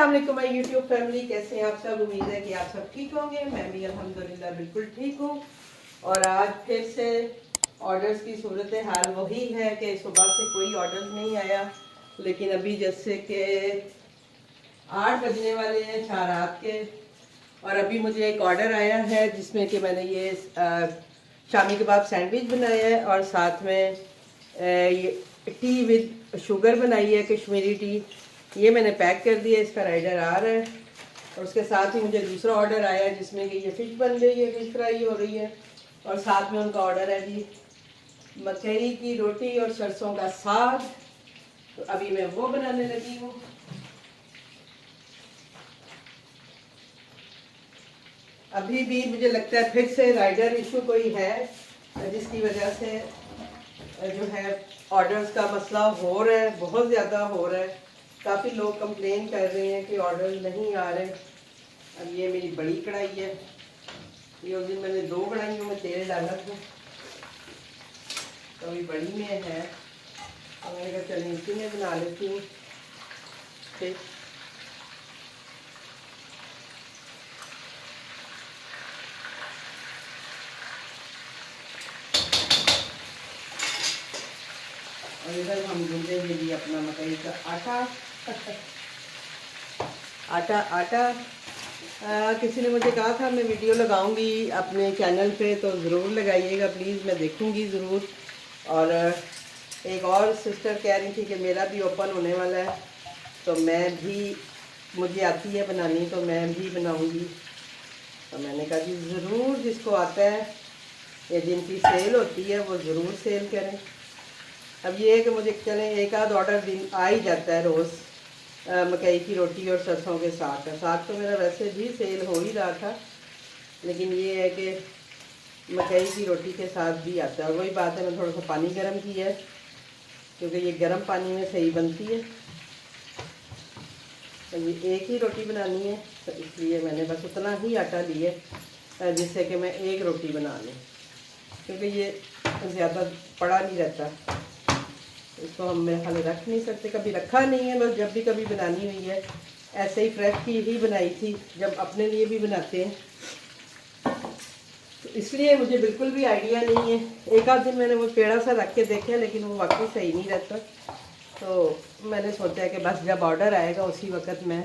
अस्सलाम वालेकुम my YouTube family, कैसे हैं आप सब। उम्मीद है कि आप सब ठीक होंगे। मैं भी अल्हम्दुलिल्लाह बिल्कुल ठीक हूँ। और आज फिर से ऑर्डर्स की सूरत हाल वही है कि सुबह से कोई ऑर्डर नहीं आया, लेकिन अभी जैसे कि 8 बजने वाले हैं 4 रात के, और अभी मुझे एक ऑर्डर आया है जिसमें कि मैंने ये शामी कबाब सैंडविच बनाया है और साथ में ये टी विद शुगर बनाई है, कश्मीरी टी। ये मैंने पैक कर दिया, इसका राइडर आ रहा है। और उसके साथ ही मुझे दूसरा ऑर्डर आया है जिसमें कि ये फ़िश बन रही है, फ़िश फ्राई हो रही है। और साथ में उनका ऑर्डर है जी मकई की रोटी और सरसों का साग। तो अभी मैं वो बनाने लगी हूँ। अभी भी मुझे लगता है फिर से राइडर इशू कोई है, जिसकी वजह से जो है ऑर्डर्स का मसला हो रहा है, बहुत ज़्यादा हो रहा है। काफ़ी लोग कंप्लेन कर रहे हैं कि ऑर्डर नहीं आ रहे। अब ये मेरी बड़ी कढ़ाई है, ये उस दिन मैंने 2 कढ़ाइयों में तेल डाला था, तो अभी बड़ी में है। तो मैंने कहा चलिए इसी में बना लेती हूँ। ठीक, और इधर हम ढूंढेंगे भी अपना मकई का आटा। आटा किसी ने मुझे कहा था मैं वीडियो लगाऊंगी अपने चैनल पे, तो ज़रूर लगाइएगा प्लीज़, मैं देखूंगी ज़रूर। और एक और सिस्टर कह रही थी कि मेरा भी ओपन होने वाला है, तो मैं भी, मुझे आती है बनानी, तो मैं भी बनाऊंगी। तो मैंने कहा जी ज़रूर, जिसको आता है या जिनकी सेल होती है वो ज़रूर सेल करें। अब ये है कि मुझे चले एक आध ऑर्डर दिन आ ही जाता है रोज़ मकई की रोटी और सरसों के साग का। साग तो मेरा वैसे भी सेल हो ही रहा था, लेकिन ये है कि मकई की रोटी के साथ भी आता है। वही बात है, मैं थोड़ा सा पानी गर्म किया है क्योंकि ये गर्म पानी में सही बनती है। तो ये एक ही रोटी बनानी है, तो इसलिए मैंने बस उतना ही आटा लिया जिससे कि मैं एक रोटी बना लूँ, क्योंकि ये ज़्यादा पड़ा नहीं रहता। इसको हम मेरे ख्याल रख नहीं सकते, कभी रखा नहीं है, बस जब भी कभी बनानी हुई है ऐसे ही फ्रेश की ही बनाई थी, जब अपने लिए भी बनाते हैं। तो इसलिए मुझे बिल्कुल भी आइडिया नहीं है। एक आध दिन मैंने वो पेड़ा सा रख के देखा, लेकिन वो वाकई सही नहीं रहता। तो मैंने सोचा कि बस जब ऑर्डर आएगा उसी वक्त मैं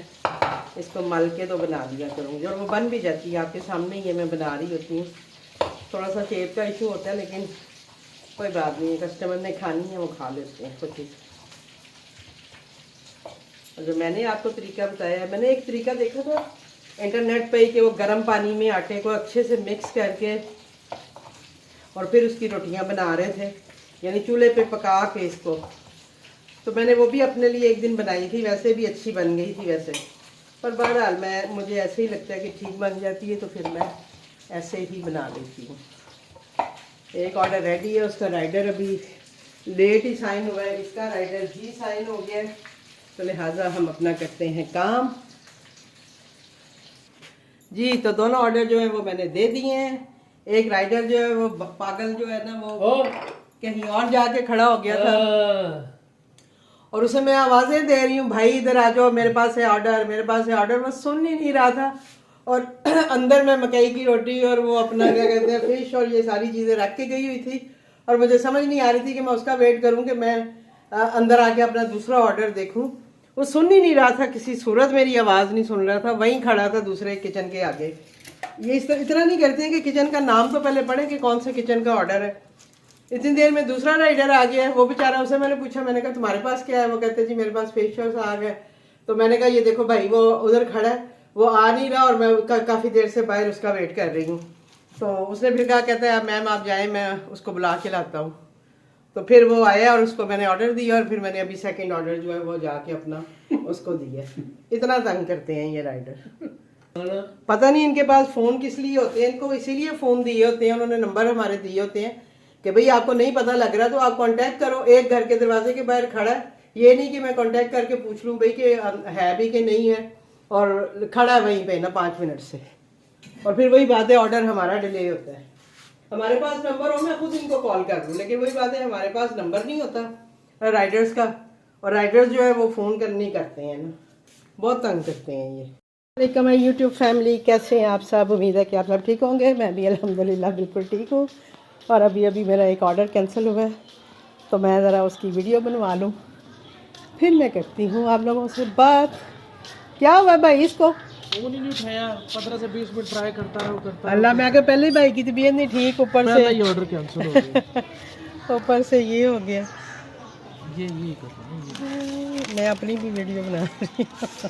इसको मल के तो बना दिया करूँगी, और वो बन भी जाती है आपके सामने ही है, मैं बना रही होती हूँ। थोड़ा सा शेप का इशू होता है, लेकिन कोई बात नहीं, कस्टमर ने खानी है वो खा लेते हैं कुछ ही। और जो मैंने आपको तरीका बताया है, मैंने एक तरीका देखा था इंटरनेट पे कि वो गर्म पानी में आटे को अच्छे से मिक्स करके और फिर उसकी रोटियां बना रहे थे, यानी चूल्हे पे पका के इसको। तो मैंने वो भी अपने लिए एक दिन बनाई थी, वैसे भी अच्छी बन गई थी वैसे। पर बहरहाल मुझे ऐसे ही लगता है कि ठीक बन जाती है, तो फिर मैं ऐसे ही बना लेती हूँ। एक ऑर्डर रेडी है, उसका राइडर अभी लेट ही साइन हुआ है, इसका राइडर भी साइन हो गया है, तो लिहाजा हम अपना करते हैं काम जी। तो दोनों ऑर्डर जो है वो मैंने दे दिए हैं। एक राइडर जो है वो पागल जो है ना, वो कहीं और जाके खड़ा हो गया था, और उसे मैं आवाज़ें दे रही हूँ, भाई इधर आ जाओ, मेरे पास है ऑर्डर, मेरे पास है ऑर्डर, वो सुन ही नहीं रहा था। और अंदर में मकई की रोटी और वो अपना क्या कहते हैं फिश और ये सारी चीज़ें रख के गई हुई थी, और मुझे समझ नहीं आ रही थी कि मैं उसका वेट करूं कि मैं अंदर आके अपना दूसरा ऑर्डर देखूं। वो सुन ही नहीं रहा था, किसी सूरत मेरी आवाज़ नहीं सुन रहा था, वहीं खड़ा था दूसरे किचन के आगे। ये इतना नहीं करते हैं कि किचन का नाम तो पहले पढ़ें कि कौन से किचन का ऑर्डर है। इतनी देर में दूसरा राइडर आ गया है, वो बेचारा, उसे मैंने पूछा, मैंने कहा तुम्हारे पास क्या है? वो कहते जी मेरे पास फिश और साग है। तो मैंने कहा ये देखो भाई, वो उधर खड़ा है, वो आ नहीं रहा, और मैं काफ़ी देर से बाहर उसका वेट कर रही हूँ। तो उसने फिर कहा, कहता है मैम आप जाएं, मैं उसको बुला के लाता हूँ। तो फिर वो आया और उसको मैंने ऑर्डर दिया, और फिर मैंने अभी सेकंड ऑर्डर जो है वो जाके अपना उसको दिया। इतना तंग करते हैं ये राइडर, पता नहीं इनके पास फ़ोन किस लिए होते हैं। इनको इसीलिए फ़ोन दिए होते हैं, उन्होंने नंबर हमारे दिए होते हैं कि भाई आपको नहीं पता लग रहा तो आप कांटेक्ट करो। एक घर के दरवाजे के बाहर खड़ा है, ये नहीं कि मैं कांटेक्ट करके पूछ लूँ भाई कि है भी कि नहीं है, और खड़ा है वहीं पे ना 5 मिनट से, और फिर वही बात है, ऑर्डर हमारा डिले होता है। हमारे पास नंबर हो, मैं खुद इनको कॉल कर दूँ, लेकिन वही बात है हमारे पास नंबर नहीं होता राइडर्स का, और राइडर्स जो है वो फ़ोन नहीं करते हैं ना। बहुत तंग करते हैं ये। वालेकुम माय यूट्यूब फैमिली, कैसे हैं आप सब? उम्मीद है कि आप सब ठीक होंगे। मैं भी अल्हम्दुलिल्लाह बिल्कुल ठीक हूँ। और अभी मेरा एक ऑर्डर कैंसिल हुआ है, तो मैं ज़रा उसकी वीडियो बनवा लूँ, फिर मैं करती हूँ आप लोगों से बात। क्या हुआ भाई इसको? फोन ही नहीं उठाया, 15 से 20 मिनट ट्राई करता रहा अल्लाह, मैं आगे पहले ही भाई की तबीयत नहीं ठीक, ऊपर से ये ऑर्डर कैंसिल हो गया। ऊपर से ये हो गया। ये करना मैं अपनी भी वीडियो बना रही हूँ।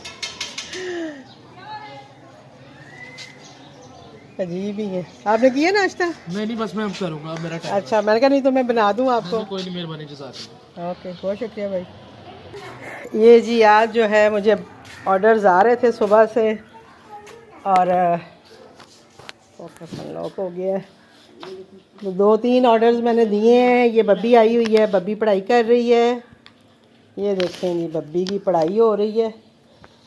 अजीब ही है। आपने किया नाश्ता? नहीं, बस मैं अब करूँगा, अब मेरा टाइम अच्छा, मैंने कहा नहीं तो मैं बना दूँ आपको। कोई नहीं, मेहरबानी जज़ाक। ओके, बहुत शुक्रिया भाई। ये जी आज जो है मुझे ऑर्डर्स आ रहे थे सुबह से, और फोकस अनलॉक हो गया है। 2-3 ऑर्डर्स मैंने दिए हैं। ये बब्बी आई हुई है, बब्बी पढ़ाई कर रही है। ये देखें जी, बब्बी की पढ़ाई हो रही है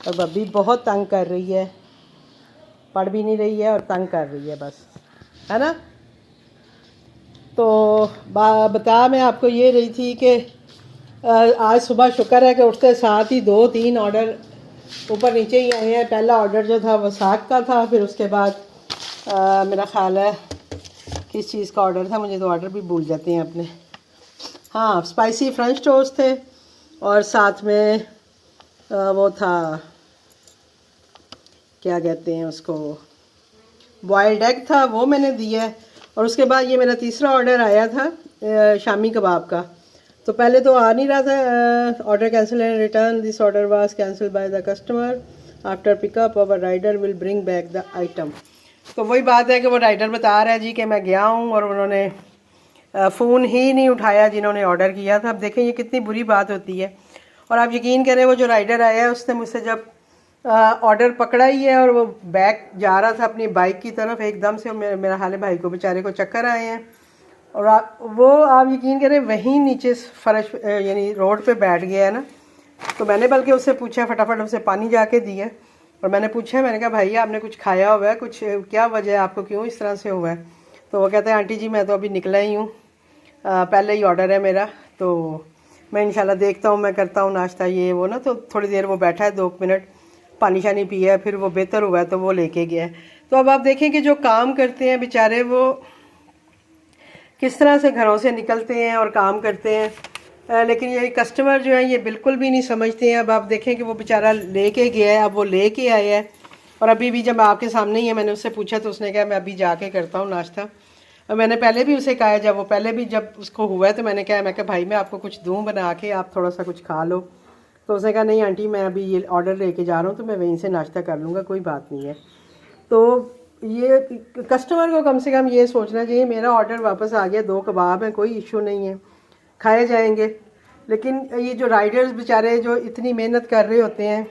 और बब्बी बहुत तंग कर रही है, पढ़ भी नहीं रही है और तंग कर रही है बस, है ना। तो बता मैं आपको ये रही थी कि आज सुबह शुक्र है कि उठते साथ ही 2-3 ऑर्डर ऊपर नीचे ही आए हैं। पहला ऑर्डर जो था वो साग का था, फिर उसके बाद मेरा ख्याल है किस चीज़ का ऑर्डर था, मुझे तो ऑर्डर भी भूल जाते हैं अपने। हाँ, स्पाइसी फ्रेंच टोस्ट थे, और साथ में वो था, क्या कहते हैं उसको, बॉयल्ड एग था, वो मैंने दिया है। और उसके बाद ये मेरा तीसरा ऑर्डर आया था शामी कबाब का। तो पहले तो आ नहीं रहा था, order cancel and return, this order was cancel by the customer, after pickup our rider will bring back the item. तो वही बात है कि वो राइडर बता रहा है जी कि मैं गया हूँ और उन्होंने फ़ोन ही नहीं उठाया जिन्होंने ऑर्डर किया था। अब देखें ये कितनी बुरी बात होती है। और आप यकीन करें, वो जो राइडर आया है उसने मुझसे जब ऑर्डर पकड़ा ही है और वो बैक जा रहा था अपनी बाइक की तरफ, एकदम से मेरा हाल भाई को बेचारे को चक्कर आए हैं। और आप यकीन करें वहीं नीचे फर्श यानी रोड पे बैठ गया है ना। तो मैंने बल्कि उससे पूछा, फटाफट उसे पानी जाके दिया और मैंने पूछा, मैंने कहा भाई आपने कुछ खाया हुआ है, कुछ क्या वजह है, आपको क्यों इस तरह से हुआ है? तो वो कहते हैं आंटी जी मैं तो अभी निकला ही हूँ, पहले ही ऑर्डर है मेरा, तो मैं इंशाल्लाह देखता हूँ, मैं करता हूँ नाश्ता ये वो ना। तो थोड़ी देर वो बैठा है, 2 मिनट पानी शानी पिया है, फिर वो बेहतर हुआ है तो वो लेके गया है। तो अब आप देखें कि जो काम करते हैं बेचारे, वो किस तरह से घरों से निकलते हैं और काम करते हैं, लेकिन ये कस्टमर जो है ये बिल्कुल भी नहीं समझते हैं। अब आप देखें कि वो बेचारा लेके गया है, अब वो लेके आया है और अभी भी जब आपके सामने ही है, मैंने उससे पूछा तो उसने कहा मैं अभी जाके करता हूँ नाश्ता। और मैंने पहले भी उसे कहा, जब उसको हुआ है तो मैंने कहा, मैं भाई मैं आपको कुछ दूँ बना के, आप थोड़ा सा कुछ खा लो। तो उसने कहा नहीं आंटी मैं अभी ये ऑर्डर लेके जा रहा हूँ तो मैं वहीं से नाश्ता कर लूँगा, कोई बात नहीं है। तो ये कस्टमर को कम से कम ये सोचना चाहिए मेरा ऑर्डर वापस आ गया, 2 कबाब हैं, कोई इशू नहीं है, खाए जाएंगे। लेकिन ये जो राइडर्स बेचारे जो इतनी मेहनत कर रहे होते हैं,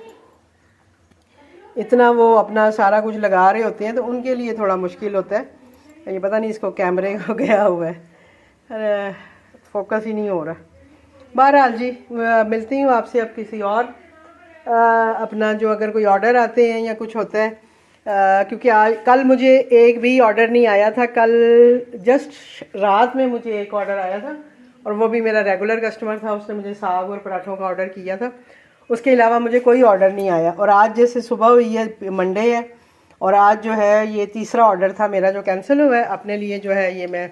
इतना वो अपना सारा कुछ लगा रहे होते हैं, तो उनके लिए थोड़ा मुश्किल होता है। ये पता नहीं इसको कैमरे को गया हुआ है, अरे फोकस ही नहीं हो रहा। बहरहाल जी मिलती हूँ आपसे अब किसी और अपना जो अगर कोई ऑर्डर आते हैं या कुछ होता है, क्योंकि कल मुझे एक भी ऑर्डर नहीं आया था। कल जस्ट रात में मुझे एक ऑर्डर आया था और वो भी मेरा रेगुलर कस्टमर था, उसने मुझे साग और पराठों का ऑर्डर किया था। उसके अलावा मुझे कोई ऑर्डर नहीं आया। और आज जैसे सुबह हुई है, मंडे है, और आज जो है ये तीसरा ऑर्डर था मेरा जो कैंसिल हुआ है। अपने लिए जो है ये मैं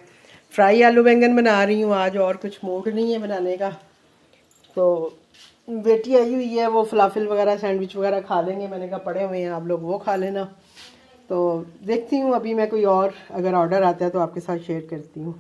फ्राई आलू बैंगन बना रही हूँ आज, और कुछ मूड नहीं है बनाने का। तो बेटी आई हुई है, वो फलाफिल वगैरह सैंडविच वगैरह खा लेंगे, मैंने कहा पड़े हुए हैं आप लोग वो खा लेना। तो देखती हूँ अभी मैं कोई और अगर ऑर्डर आता है तो आपके साथ शेयर करती हूँ।